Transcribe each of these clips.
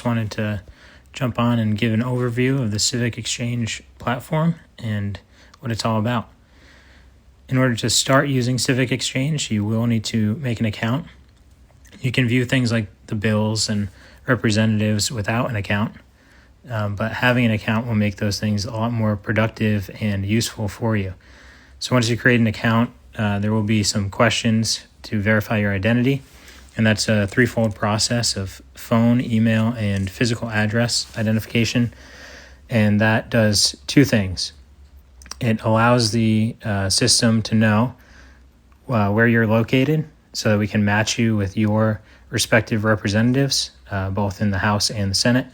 Wanted to jump on and give an overview of the CivicXchange platform and what it's all about. In order to start using CivicXchange, you will need to make an account. You can view things like the bills and representatives without an account, but having an account will make those things a lot more productive and useful for you. So once you create an account, there will be some questions to verify your identity. And that's a threefold process of phone, email, and physical address identification. And that does two things. It allows the system to know where you're located so that we can match you with your respective representatives, both in the House and the Senate.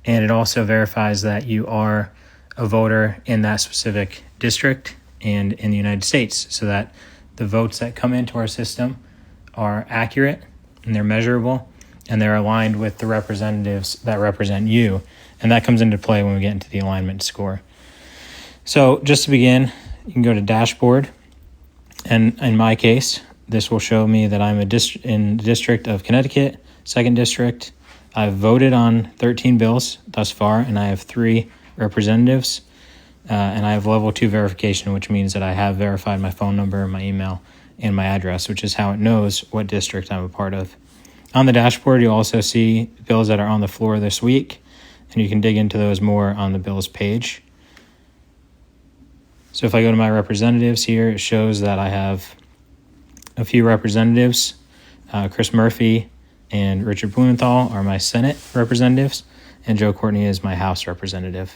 And it also verifies that you are a voter in that specific district and in the United States, so that the votes that come into our system are accurate and they're measurable and they're aligned with the representatives that represent you. And that comes into play when we get into the alignment score. So just to begin, you can go to dashboard. And in my case, this will show me that I'm in the District of Connecticut, 2nd District. I've voted on 13 bills thus far, and I have 3 representatives. And I have level 2 verification, which means that I have verified my phone number, my email, and my address, which is how it knows what district I'm a part of. On the dashboard, you'll also see bills that are on the floor this week, and you can dig into those more on the bills page. So if I go to my representatives here, it shows that I have a few representatives. Chris Murphy and Richard Blumenthal are my Senate representatives, and Joe Courtney is my House representative.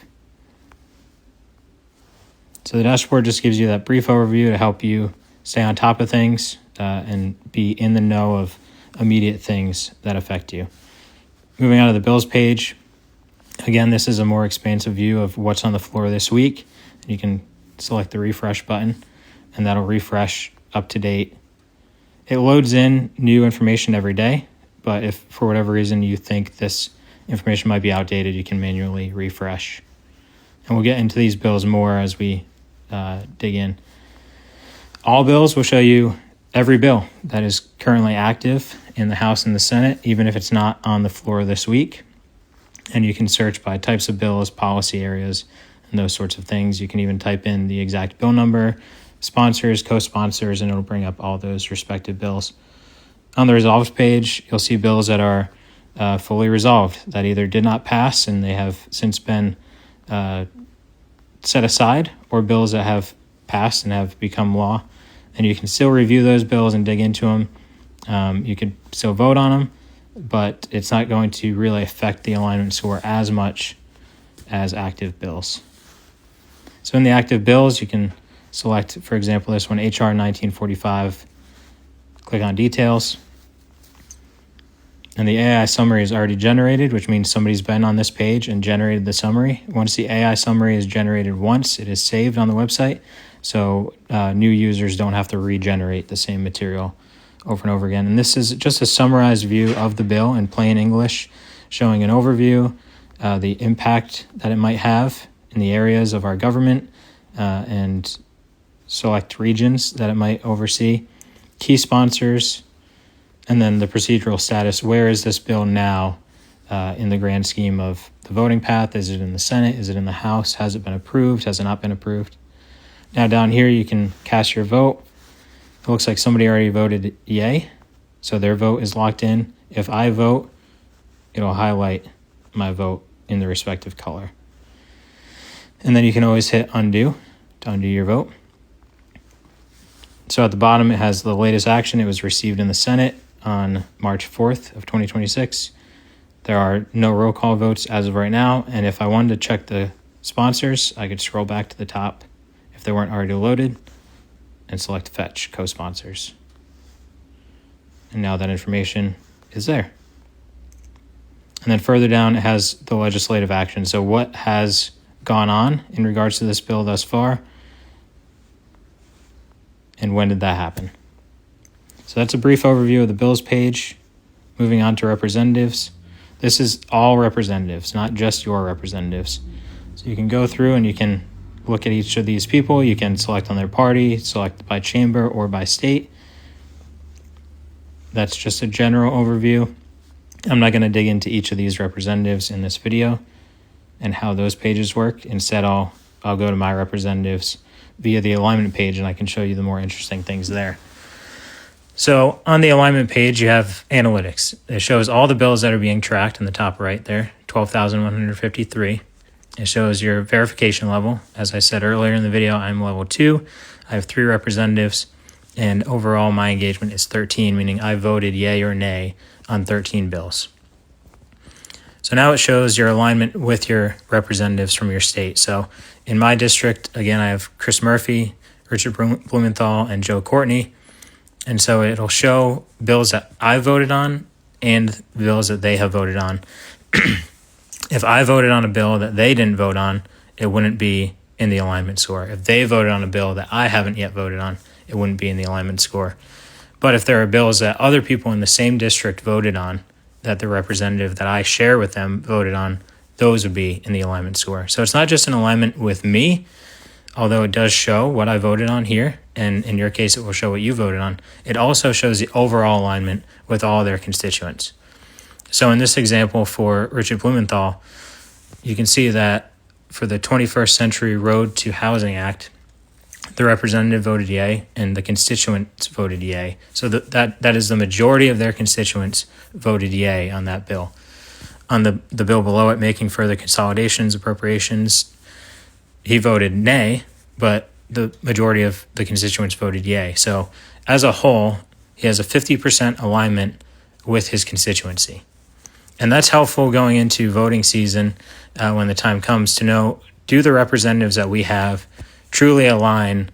So the dashboard just gives you that brief overview to help you stay on top of things and be in the know of immediate things that affect you. Moving on to the bills page. Again, this is a more expansive view of what's on the floor this week. You can select the refresh button, and that'll refresh up to date. It loads in new information every day, but if for whatever reason you think this information might be outdated, you can manually refresh. And we'll get into these bills more as we dig in. All bills will show you every bill that is currently active in the House and the Senate, even if it's not on the floor this week. And you can search by types of bills, policy areas, and those sorts of things. You can even type in the exact bill number, sponsors, co-sponsors, and it'll bring up all those respective bills. On the resolves page, you'll see bills that are fully resolved, that either did not pass and they have since been set aside, or bills that have passed and have become law. And you can still review those bills and dig into them. You could still vote on them, but it's not going to really affect the alignment score as much as active bills. So in the active bills, you can select, for example, this one, HR 1945. Click on details. And the AI summary is already generated, which means somebody's been on this page and generated the summary. Once the AI summary is generated once, it is saved on the website. So new users don't have to regenerate the same material over and over again. And this is just a summarized view of the bill in plain English, showing an overview, the impact that it might have in the areas of our government, and select regions that it might oversee, key sponsors, and then the procedural status. Where is this bill now in the grand scheme of the voting path? Is it in the Senate? Is it in the House? Has it been approved? Has it not been approved? Now down here, you can cast your vote. It looks like somebody already voted yay, so their vote is locked in. If I vote, it'll highlight my vote in the respective color. And then you can always hit undo to undo your vote. So at the bottom, it has the latest action. It was received in the Senate on March 4th of 2026. There are no roll call votes as of right now. And if I wanted to check the sponsors, I could scroll back to the top if they weren't already loaded and select fetch co-sponsors. And now that information is there. And then further down, it has the legislative action. So what has gone on in regards to this bill thus far? And when did that happen? So that's a brief overview of the bills page. Moving on to representatives. This is all representatives, not just your representatives. So you can go through and you can look at each of these people. You can select on their party, select by chamber or by state. That's just a general overview. I'm not going to dig into each of these representatives in this video and how those pages work. Instead, I'll go to my representatives via the alignment page, and I can show you the more interesting things there. So on the alignment page, you have analytics. It shows all the bills that are being tracked in the top right there, 12,153. It shows your verification level. As I said earlier in the video, I'm level 2. I have 3 representatives, and overall my engagement is 13, meaning I voted yay or nay on 13 bills. So now it shows your alignment with your representatives from your state. So in my district, again, I have Chris Murphy, Richard Blumenthal, and Joe Courtney. And so it'll show bills that I voted on and bills that they have voted on. If I voted on a bill that they didn't vote on, it wouldn't be in the alignment score. If they voted on a bill that I haven't yet voted on, it wouldn't be in the alignment score. But if there are bills that other people in the same district voted on, that the representative that I share with them voted on, those would be in the alignment score. So it's not just an alignment with me, although it does show what I voted on here, and in your case, it will show what you voted on. It also shows the overall alignment with all their constituents. So in this example for Richard Blumenthal, you can see that for the 21st Century Road to Housing Act, the representative voted yay and the constituents voted yay. So that is the majority of their constituents voted yay on that bill. On the bill below it, making further consolidations, appropriations, he voted nay, but the majority of the constituents voted yay. So as a whole, he has a 50% alignment with his constituency. And that's helpful going into voting season when the time comes to know, do the representatives that we have truly align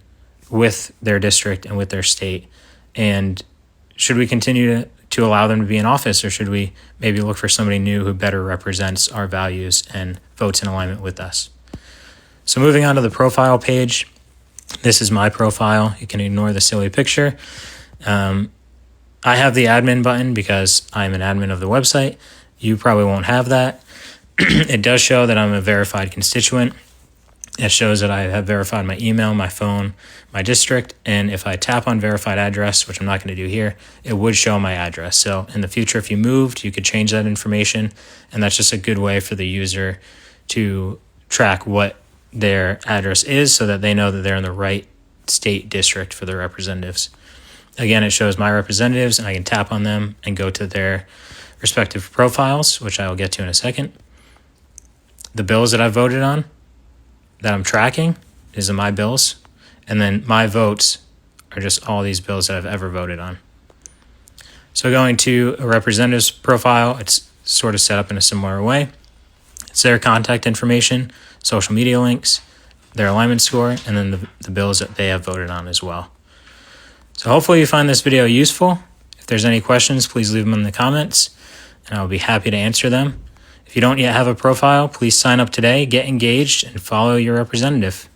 with their district and with their state? And should we continue to allow them to be in office, or should we maybe look for somebody new who better represents our values and votes in alignment with us? So moving on to the profile page, this is my profile. You can ignore the silly picture. I have the admin button because I'm an admin of the website. You probably won't have that. It does show that I'm a verified constituent. It shows that I have verified my email, my phone, my district, and if I tap on verified address, which I'm not going to do here, it would show my address. So in the future, if you moved, you could change that information, and that's just a good way for the user to track what their address is so that they know that they're in the right state district for their representatives. Again, it shows my representatives, and I can tap on them and go to their respective profiles, which I will get to in a second. The bills that I voted on, that I'm tracking, is my bills, and then my votes are just all these bills that I've ever voted on. So going to a representative's profile, it's sort of set up in a similar way. It's their contact information, social media links, their alignment score, and then the bills that they have voted on as well. So hopefully you find this video useful. If there's any questions, please leave them in the comments, and I'll be happy to answer them. If you don't yet have a profile, please sign up today, get engaged, and follow your representative.